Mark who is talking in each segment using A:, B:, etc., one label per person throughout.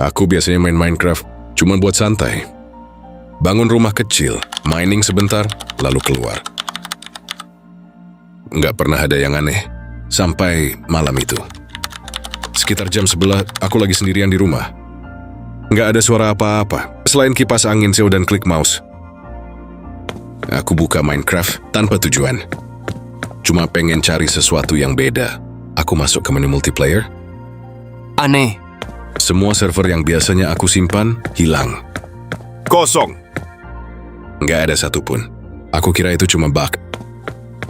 A: Aku biasanya main Minecraft cuma buat santai. Bangun rumah kecil, mining sebentar, lalu keluar. Nggak pernah ada yang aneh, sampai malam itu. Sekitar jam 11, aku lagi sendirian di rumah. Nggak ada suara apa-apa, selain kipas angin Seo dan klik mouse. Aku buka Minecraft tanpa tujuan. Cuma pengen cari sesuatu yang beda. Aku masuk ke menu multiplayer.
B: Aneh.
A: Semua server yang biasanya aku simpan, hilang. Kosong. Nggak ada satupun. Aku kira itu cuma bug.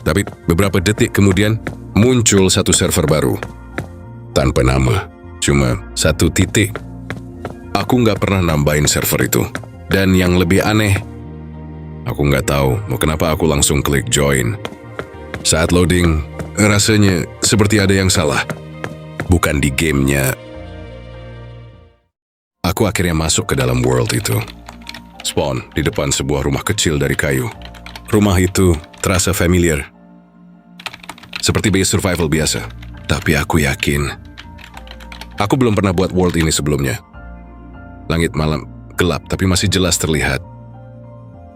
A: Tapi beberapa detik kemudian, muncul satu server baru. Tanpa nama, cuma satu titik. Aku nggak pernah nambahin server itu. Dan yang lebih aneh, aku nggak tahu mau kenapa aku langsung klik join. Saat loading, rasanya seperti ada yang salah. Bukan di gamenya. Aku akhirnya masuk ke dalam world itu. Spawn di depan sebuah rumah kecil dari kayu. Rumah itu terasa familiar. Seperti base survival biasa. Tapi aku yakin, aku belum pernah buat world ini sebelumnya. Langit malam gelap tapi masih jelas terlihat.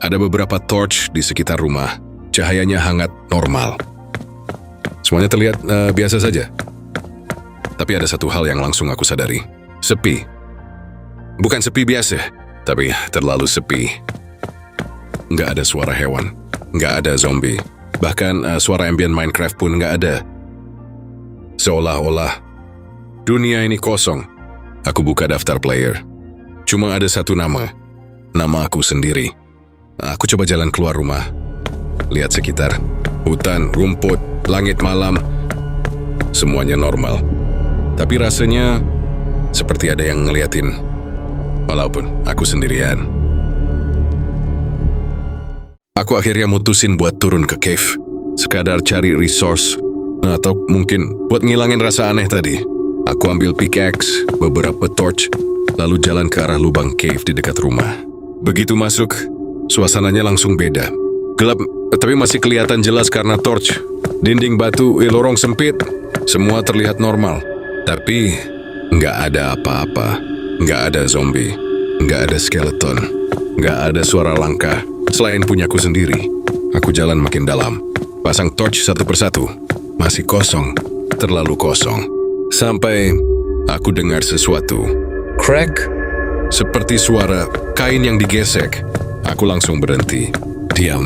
A: Ada beberapa torch di sekitar rumah. Cahayanya hangat normal. Semuanya terlihat biasa saja. Tapi ada satu hal yang langsung aku sadari. Sepi. Bukan sepi biasa, tapi terlalu sepi. Nggak ada suara hewan. Nggak ada zombie. Bahkan suara ambient Minecraft pun nggak ada. Seolah-olah dunia ini kosong. Aku buka daftar player. Cuma ada satu nama. Nama aku sendiri. Aku coba jalan keluar rumah. Lihat sekitar. Hutan, rumput, langit malam. Semuanya normal. Tapi rasanya seperti ada yang ngeliatin. Walaupun aku sendirian. Aku akhirnya mutusin buat turun ke cave. Sekadar cari resource. Atau mungkin buat ngilangin rasa aneh tadi. Aku ambil pickaxe, beberapa torch, lalu jalan ke arah lubang cave di dekat rumah. Begitu masuk, suasananya langsung beda. Gelap, tapi masih kelihatan jelas karena torch. Dinding batu, lorong sempit, semua terlihat normal. Tapi nggak ada apa-apa. Nggak ada zombie, nggak ada skeleton, nggak ada suara langkah. Selain punyaku sendiri, aku jalan makin dalam. Pasang torch satu persatu. Masih kosong, terlalu kosong. Sampai aku dengar sesuatu. Crack. Seperti suara kain yang digesek. Aku langsung berhenti. Diam.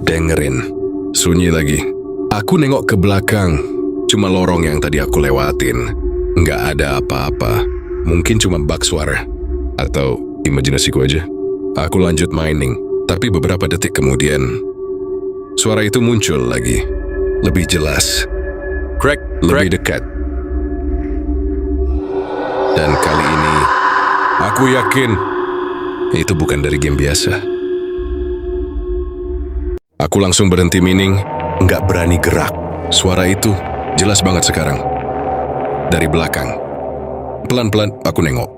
A: Dengerin. Sunyi lagi. Aku nengok ke belakang. Cuma lorong yang tadi aku lewatin. Nggak ada apa-apa. Mungkin cuma bug suara. Atau imajinasiku aja. Aku lanjut mining. Tapi beberapa detik kemudian, suara itu muncul lagi. Lebih jelas. Crack. Lebih dekat. Dan kali ini, aku yakin itu bukan dari game biasa. Aku langsung berhenti mining, nggak berani gerak. Suara itu jelas banget sekarang. Dari belakang. Pelan-pelan aku nengok.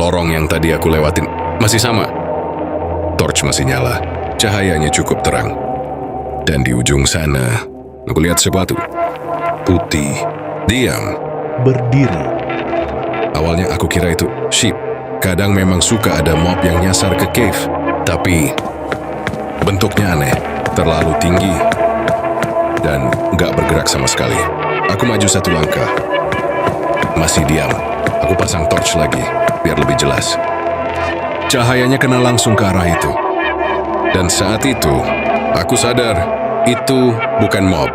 A: Lorong yang tadi aku lewatin masih sama. Torch masih nyala. Cahayanya cukup terang. Dan di ujung sana, aku lihat sesuatu. Putih. Diam.
C: Berdiri.
A: Awalnya aku kira itu sheep. Kadang memang suka ada mob yang nyasar ke cave. Tapi bentuknya aneh. Terlalu tinggi. Dan nggak bergerak sama sekali. Aku maju satu langkah. Masih diam. Aku pasang torch lagi, biar lebih jelas. Cahayanya kena langsung ke arah itu. Dan saat itu, aku sadar, itu bukan mob.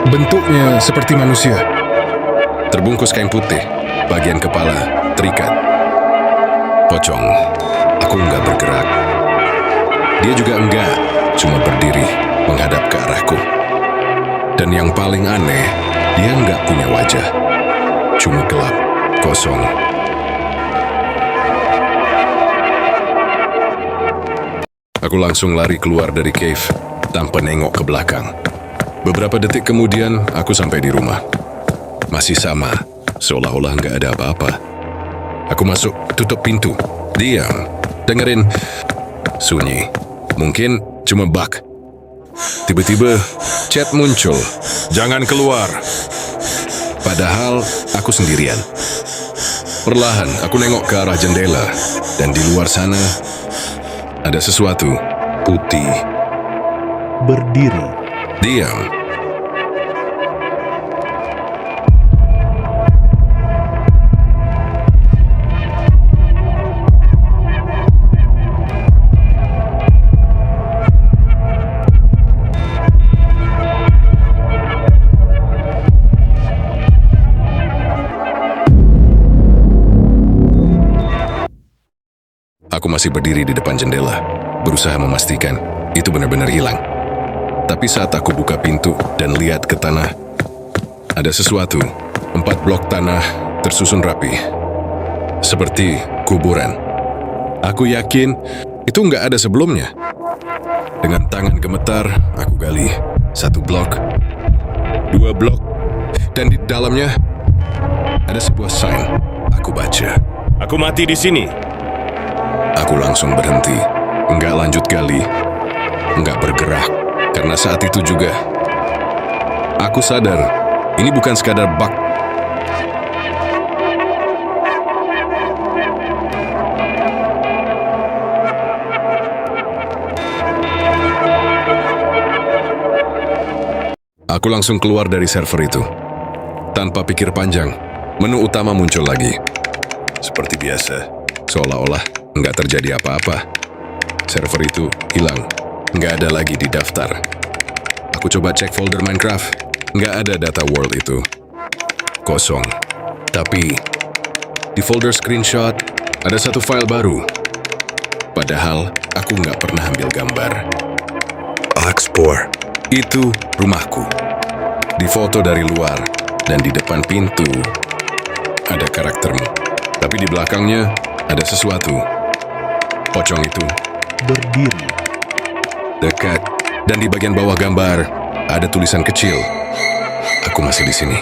A: Bentuknya seperti manusia. Terbungkus kain putih, bagian kepala terikat. Pocong. Aku nggak bergerak. Dia juga enggak, cuma berdiri, menghadap ke arahku. Dan yang paling aneh, dia nggak punya wajah. Cuma gelap, kosong. Aku langsung lari keluar dari cave, tanpa nengok ke belakang. Beberapa detik kemudian, aku sampai di rumah. Masih sama, seolah-olah nggak ada apa-apa. Aku masuk, tutup pintu, diam, dengerin. Sunyi. Mungkin cuma bug. Tiba-tiba, chat muncul. Jangan keluar. Padahal aku sendirian. Perlahan, aku nengok ke arah jendela. Dan di luar sana, ada sesuatu putih.
C: Berdiri.
A: Diam. Aku masih berdiri di depan jendela, berusaha memastikan itu benar-benar hilang. Tapi saat aku buka pintu dan lihat ke tanah, ada sesuatu. 4 blok tanah tersusun rapi, seperti kuburan. Aku yakin itu nggak ada sebelumnya. Dengan tangan gemetar, aku gali 1 blok, 2 blok, dan di dalamnya ada sebuah sign. Aku baca.
D: Aku mati di sini.
A: Aku langsung berhenti, nggak lanjut gali, nggak bergerak, karena saat itu juga aku sadar ini bukan sekadar bug. Aku langsung keluar dari server itu. Tanpa pikir panjang, menu utama muncul lagi. Seperti biasa, seolah-olah nggak terjadi apa-apa. Server itu hilang, nggak ada lagi di daftar. Aku coba cek folder Minecraft, nggak ada data world itu. Kosong. Tapi, di folder screenshot, ada 1 file baru. Padahal, aku nggak pernah ambil gambar. Oxpore. Itu rumahku. Difoto dari luar, dan di depan pintu, ada karaktermu. Tapi di belakangnya, ada sesuatu. Pocong itu
C: Berdiri.
A: dekat, dan di bagian bawah gambar ada tulisan kecil. Aku masih di sini.